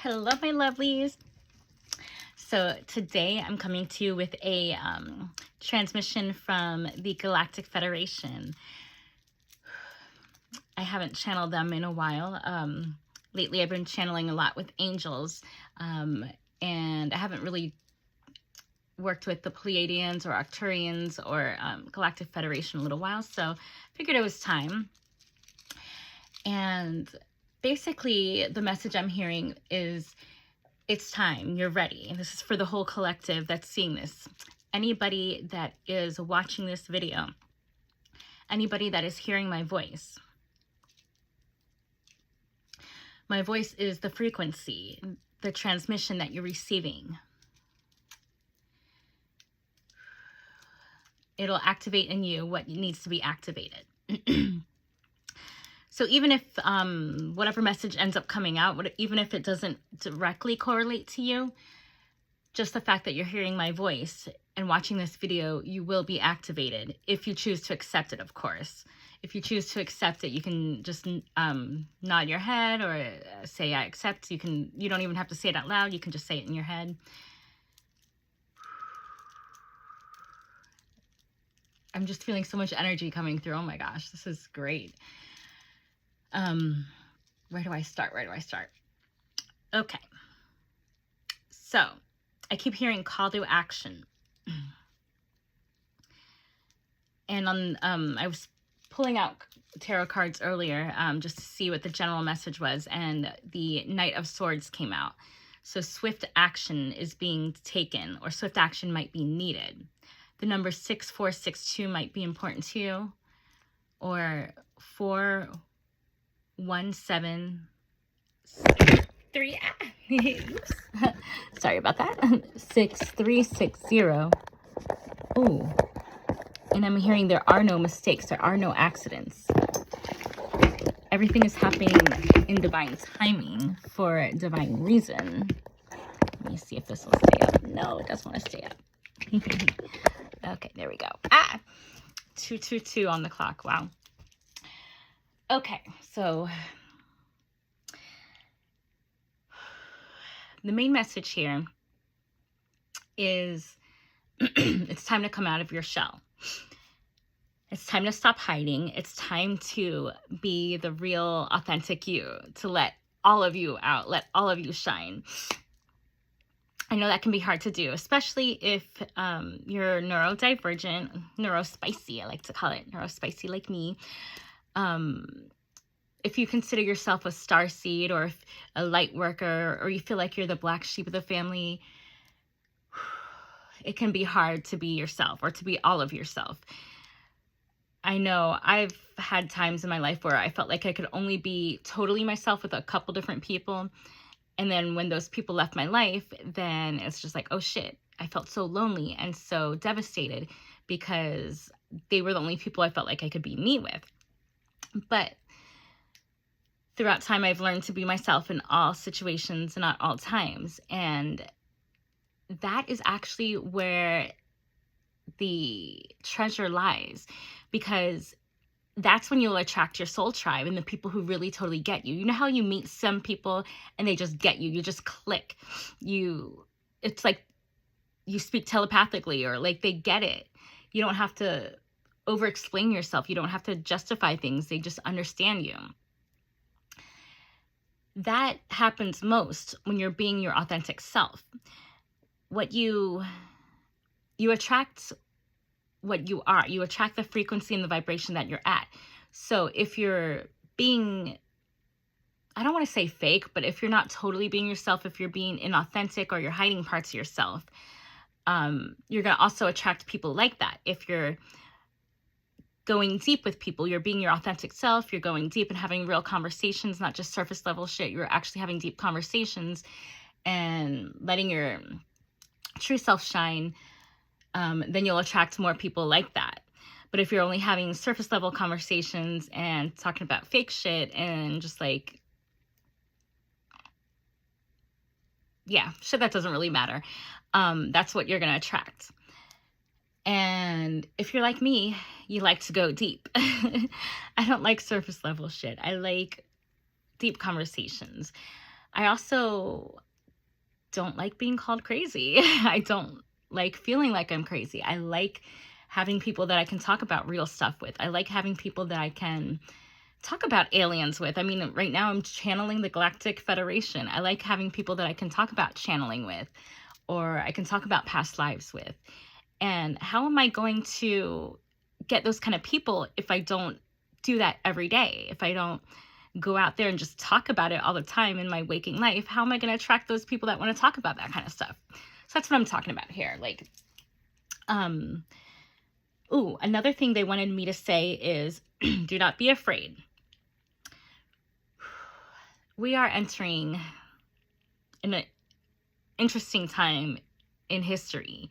Hello, my lovelies. So today I'm coming to you with a transmission from the Galactic Federation. I haven't channeled them in a while. Lately I've been channeling a lot with angels, and I haven't really worked with the Pleiadians or Arcturians or Galactic Federation in a little while, so I figured it was time. And basically the message I'm hearing is, it's time, you're ready. And this is for the whole collective that's seeing this. Anybody that is watching this video, anybody that is hearing my voice. My voice is the frequency, the transmission that you're receiving. It'll activate in you what needs to be activated. So even if whatever message ends up coming out, even if it doesn't directly correlate to you, just the fact that you're hearing my voice and watching this video, you will be activated if you choose to accept it, of course. If you choose to accept it, you can just nod your head or say, I accept. You don't even have to say it out loud. You can just say it in your head. I'm just feeling so much energy coming through. Oh my gosh, this is great. Where do I start? Okay. So I keep hearing call to action. And I was pulling out tarot cards earlier, just to see what the general message was. And the Knight of Swords came out. So swift action is being taken, or swift action might be needed. The number 6462 might be important to you, or 4173. Oops. Sorry about that. 6360. Ooh. And I'm hearing there are no mistakes. There are no accidents. Everything is happening in divine timing for divine reason. Let me see if this will stay up. No, it doesn't want to stay up. Okay, there we go. 222 on the clock. Wow. Okay, so the main message here is it's time to come out of your shell. It's time to stop hiding. It's time to be the real, authentic you, to let all of you out, let all of you shine. I know that can be hard to do, especially if you're neurodivergent, neurospicy, I like to call it, neurospicy like me. If you consider yourself a starseed or a light worker, or you feel like you're the black sheep of the family, it can be hard to be yourself or to be all of yourself. I know I've had times in my life where I felt like I could only be totally myself with a couple different people. And then when those people left my life, then it's just like, oh shit, I felt so lonely and so devastated because they were the only people I felt like I could be me with. But throughout time, I've learned to be myself in all situations and at all times. And that is actually where the treasure lies, because that's when you'll attract your soul tribe and the people who really totally get you. You know how you meet some people and they just get you, you just click. It's like you speak telepathically, or like they get it. You don't have to over explain yourself. You don't have to justify things. They just understand you. That happens most when you're being your authentic self. What you attract what you are. You attract the frequency and the vibration that you're at. So if you're being, I don't want to say fake, but if you're not totally being yourself, if you're being inauthentic or you're hiding parts of yourself, you're going to also attract people like that. If you're going deep with people, you're being your authentic self, you're going deep and having real conversations, not just surface level shit. You're actually having deep conversations and letting your true self shine. Then you'll attract more people like that. But if you're only having surface level conversations and talking about fake shit and just like, yeah, shit that doesn't really matter, that's what you're going to attract. And if you're like me, you like to go deep. I don't like surface level shit. I like deep conversations. I also don't like being called crazy. I don't like feeling like I'm crazy. I like having people that I can talk about real stuff with. I like having people that I can talk about aliens with. I mean, right now I'm channeling the Galactic Federation. I like having people that I can talk about channeling with, or I can talk about past lives with. And how am I going to get those kind of people if I don't do that every day? If I don't go out there and just talk about it all the time in my waking life, how am I going to attract those people that want to talk about that kind of stuff? So that's what I'm talking about here. Like, another thing they wanted me to say is do not be afraid. We are entering an interesting time in history.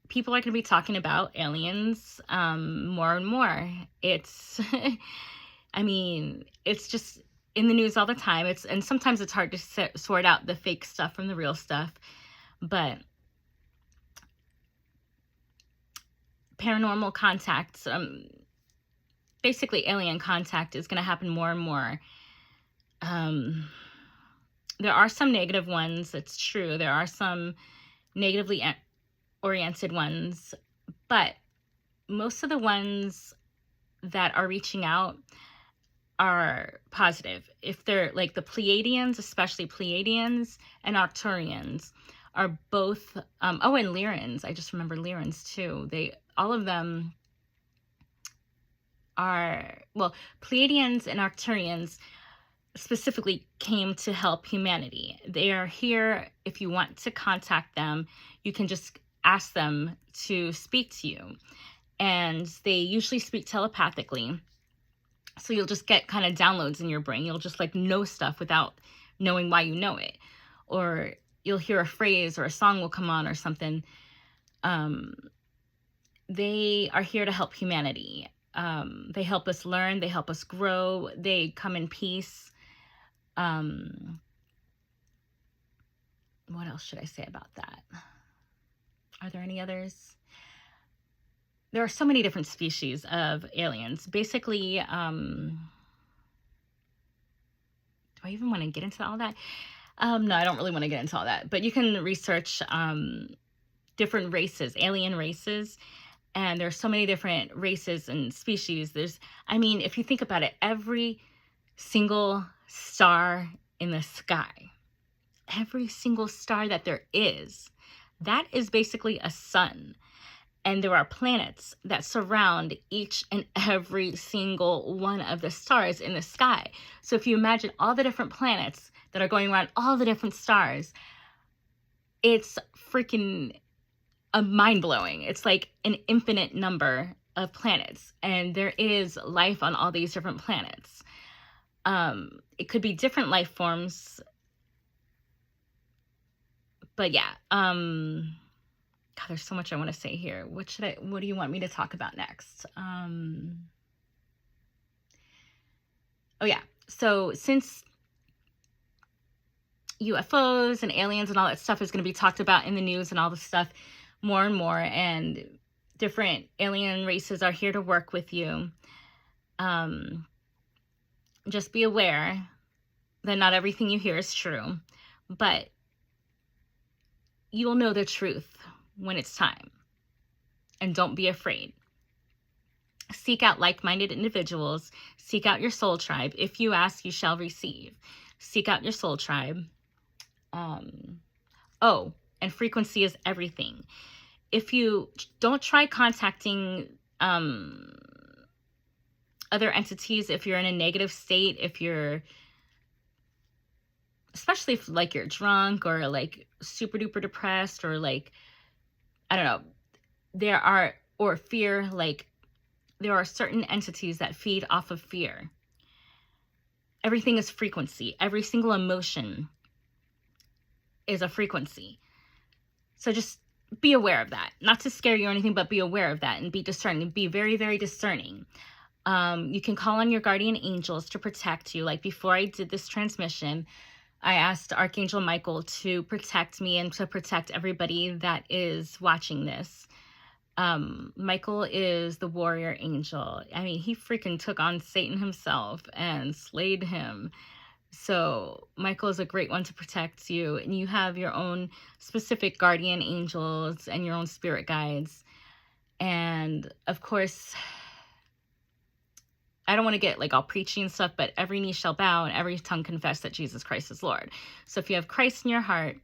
People are going to be talking about aliens more and more. It's, I mean, it's just in the news all the time. And sometimes it's hard to sort out the fake stuff from the real stuff. But paranormal contacts, basically alien contact is going to happen more and more. There are some negative ones. It's true. There are some negatively oriented ones, but most of the ones that are reaching out are positive. If they're like the Pleiadians, especially Pleiadians and Arcturians are both, and Lyrans. I just remember Lyrans too. All of them are, Pleiadians and Arcturians specifically came to help humanity. They are here. If you want to contact them, you can just ask them to speak to you. And they usually speak telepathically. So you'll just get kind of downloads in your brain. You'll just like know stuff without knowing why you know it. Or you'll hear a phrase or a song will come on or something. They are here to help humanity. They help us learn. They help us grow. They come in peace. What else should I say about that? Are there any others? There are so many different species of aliens. Basically, do I even want to get into all that? No, I don't really want to get into all that. But you can research different races, alien races. And there's so many different races and species. If you think about it, every single star in the sky, every single star that there is, that is basically a sun. And there are planets that surround each and every single one of the stars in the sky. So if you imagine all the different planets that are going around all the different stars, it's freaking mind-blowing. It's like an infinite number of planets. And there is life on all these different planets. It could be different life forms. But yeah, God, there's so much I want to say here. What do you want me to talk about next? So since UFOs and aliens and all that stuff is going to be talked about in the news and all this stuff more and more, and different alien races are here to work with you, just be aware that not everything you hear is true, but you will know the truth when it's time. And don't be afraid. Seek out like-minded individuals. Seek out your soul tribe. If you ask, you shall receive. Seek out your soul tribe. And frequency is everything. If you don't try contacting other entities, if you're in a negative state, especially if like you're drunk or like super duper depressed or like, I don't know, fear, like there are certain entities that feed off of fear. Everything is frequency. Every single emotion is a frequency. So just be aware of that. Not to scare you or anything, but be aware of that and be discerning. Be very, very discerning. You can call on your guardian angels to protect you. Like before I did this transmission, I asked Archangel Michael to protect me and to protect everybody that is watching this. Michael is the warrior angel. I mean, he freaking took on Satan himself and slayed him. So Michael is a great one to protect you. And you have your own specific guardian angels and your own spirit guides. And of course, I don't want to get like all preachy and stuff, but every knee shall bow and every tongue confess that Jesus Christ is Lord. So if you have Christ in your heart,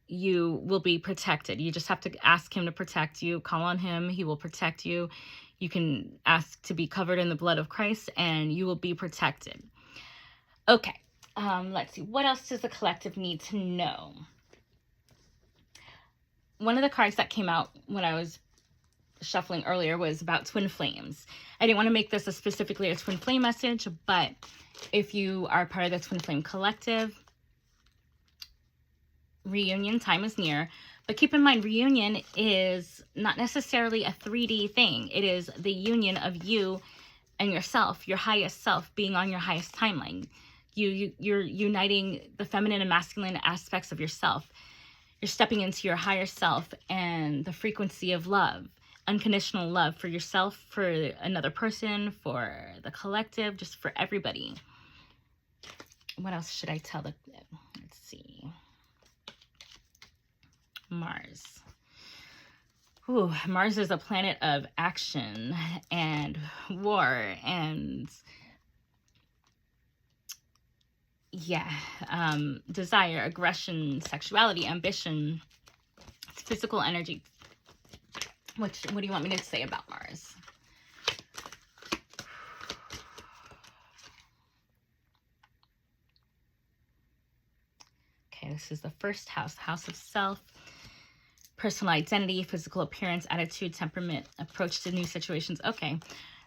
you will be protected. You just have to ask him to protect you. Call on him. He will protect you. You can ask to be covered in the blood of Christ and you will be protected. Okay. Let's see. What else does the collective need to know? One of the cards that came out when I was shuffling earlier was about twin flames. I didn't want to make this specifically a twin flame message, but if you are part of the twin flame collective, reunion time is near. But keep in mind, reunion is not necessarily a 3D thing. It is the union of you and yourself, your highest self being on your highest timeline. You're uniting the feminine and masculine aspects of yourself. You're stepping into your higher self and the frequency of love, unconditional love for yourself, for another person, for the collective, just for everybody. What else should I tell let's see. Mars. Ooh, Mars is a planet of action and war and desire, aggression, sexuality, ambition. It's physical energy. What do you want me to say about Mars? Okay, this is the first house, house of self, personal identity, physical appearance, attitude, temperament, approach to new situations. Okay,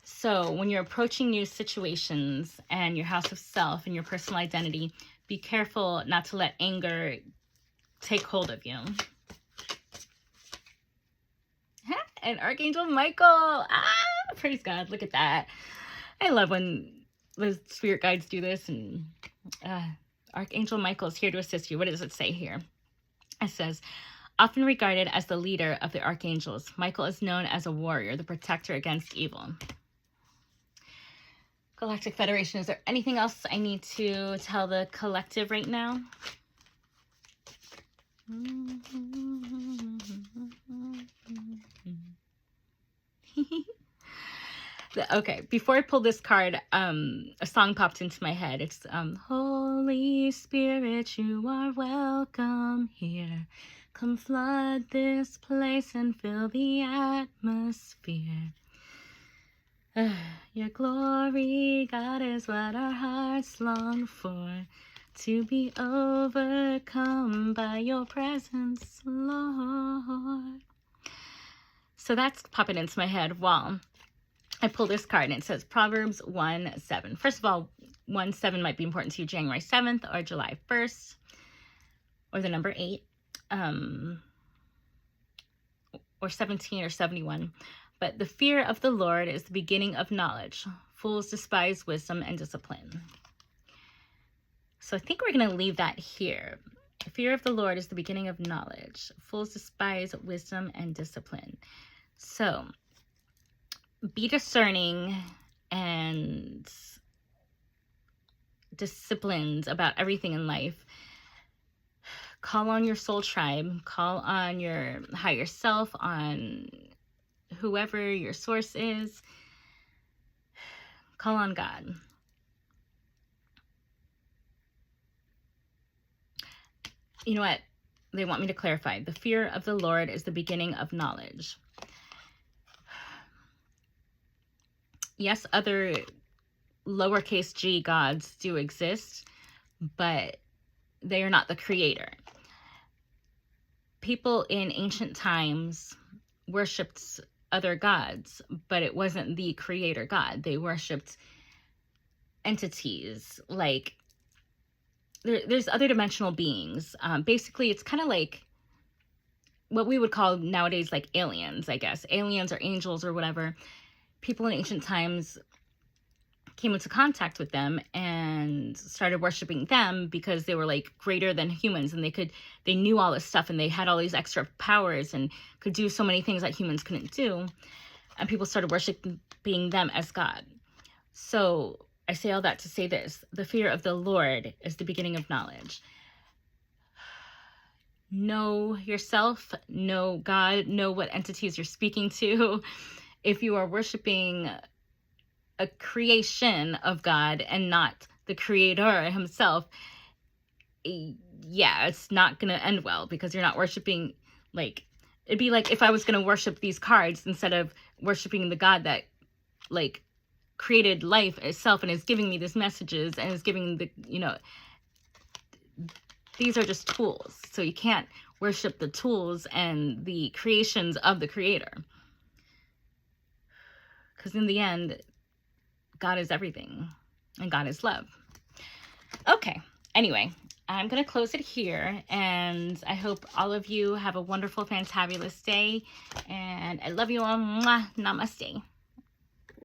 so when you're approaching new situations and your house of self and your personal identity, be careful not to let anger take hold of you. And Archangel Michael. Praise God. Look at that. I love when the spirit guides do this. And Archangel Michael is here to assist you. What does it say here? It says, often regarded as the leader of the archangels, Michael is known as a warrior, the protector against evil. Galactic Federation, is there anything else I need to tell the collective right now? Okay, before I pull this card, a song popped into my head. It's Holy Spirit, you are welcome here. Come flood this place and fill the atmosphere. Your glory, God, is what our hearts long for. To be overcome by your presence, Lord. So that's popping into my head while I pull this card, and it says Proverbs 1:7. First of all, 1:7 might be important to you, January 7th or July 1st, or the number 8, or 17 or 71. But the fear of the Lord is the beginning of knowledge. Fools despise wisdom and discipline. So I think we're going to leave that here. The fear of the Lord is the beginning of knowledge. Fools despise wisdom and discipline. So be discerning and disciplined about everything in life. Call on your soul tribe. Call on your higher self, on whoever your source is. Call on God. You know what? They want me to clarify. The fear of the Lord is the beginning of knowledge. Yes, other lowercase g gods do exist, but they are not the creator. People in ancient times worshipped other gods, but it wasn't the creator God. They worshipped entities like there's other dimensional beings. Basically, it's kind of like what we would call nowadays like aliens, I guess. Aliens or angels or whatever. People in ancient times came into contact with them and started worshiping them because they were like greater than humans, and they knew all this stuff, and they had all these extra powers and could do so many things that humans couldn't do. And people started worshiping them as God. So I say all that to say this: the fear of the Lord is the beginning of knowledge. Know yourself, know God, know what entities you're speaking to. If you are worshiping a creation of God and not the creator himself, yeah, it's not going to end well, because you're not worshiping, like, it'd be like if I was going to worship these cards instead of worshiping the God that, like, created life itself and is giving me these messages and is giving the, you know, these are just tools. So you can't worship the tools and the creations of the creator. Because in the end, God is everything, and God is love. Okay, anyway, I'm going to close it here, and I hope all of you have a wonderful, fantabulous day, and I love you all. Mwah. Namaste.